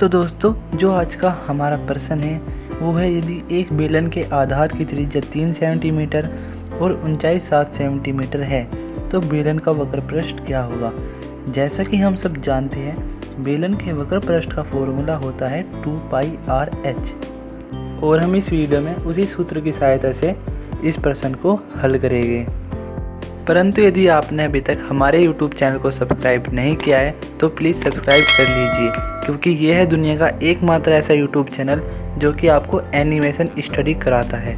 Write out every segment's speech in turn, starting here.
तो दोस्तों, जो आज का हमारा प्रश्न है वो है, यदि एक बेलन के आधार की त्रिज्या 3 सेंटीमीटर और ऊंचाई 7 सेंटीमीटर है तो बेलन का वक्र पृष्ठ क्या होगा। जैसा कि हम सब जानते हैं, बेलन के वक्र पृष्ठ का फॉर्मूला होता है 2πr/h और हम इस वीडियो में उसी सूत्र की सहायता से इस प्रश्न को हल करेंगे। परंतु यदि आपने अभी तक हमारे YouTube चैनल को सब्सक्राइब नहीं किया है तो प्लीज़ सब्सक्राइब कर लीजिए, क्योंकि ये है दुनिया का एकमात्र ऐसा YouTube चैनल जो कि आपको एनिमेशन स्टडी कराता है।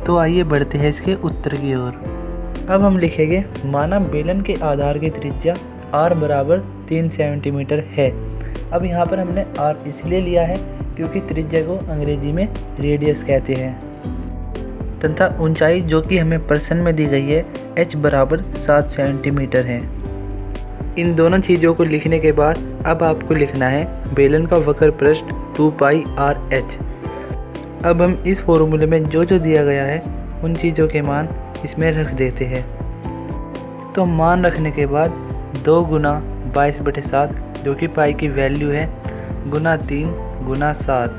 तो आइए बढ़ते हैं इसके उत्तर की ओर। अब हम लिखेंगे, माना बेलन के आधार की त्रिज्या r बराबर 3 सेंटीमीटर है। अब यहाँ पर हमने r इसलिए लिया है क्योंकि त्रिज्या को अंग्रेजी में रेडियस कहते हैं, तथा ऊंचाई जो कि हमें प्रश्न में दी गई है h बराबर 7 सेंटीमीटर है। इन दोनों चीज़ों को लिखने के बाद अब आपको लिखना है बेलन का वक्र पृष्ठ 2πr/h। अब हम इस फॉर्मूले में जो दिया गया है उन चीज़ों के मान इसमें रख देते हैं। तो मान रखने के बाद 2 गुना 22/7 जो कि पाई की वैल्यू है गुना 3 गुना 7।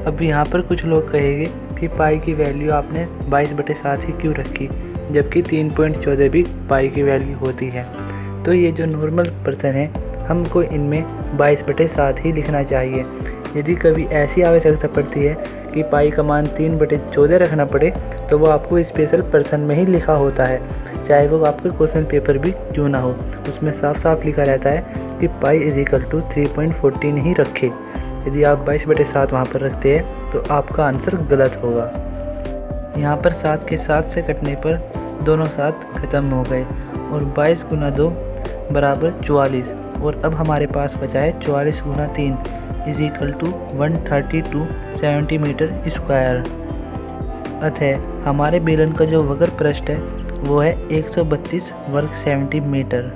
अब यहाँ पर कुछ लोग कहेंगे कि पाई की वैल्यू आपने 22/7 ही क्यों रखी, जबकि 3.14 भी पाई की वैल्यू होती है। तो ये जो नॉर्मल प्रश्न है, हमको इनमें 22/7 ही लिखना चाहिए। यदि कभी ऐसी आवश्यकता पड़ती है कि पाई का मान 3/14 रखना पड़े तो वो आपको स्पेशल प्रश्न में ही लिखा होता है, चाहे वो आपके क्वेश्चन पेपर भी क्यों ना हो। उसमें साफ साफ लिखा रहता है कि पाई = 3.14 ही रखें। यदि आप 22/7 वहाँ पर रखते हैं तो आपका आंसर गलत होगा। यहाँ पर 7 के 7 से कटने पर दोनों 7 ख़त्म हो गए और 22 गुना 2 बराबर 44, और अब हमारे पास बचा है 44 गुना 3 = 132 सेंटीमीटर स्क्वायर। अतः हमारे बेलन का जो वक्र पृष्ठ है वो है 132 वर्ग सेंटीमीटर।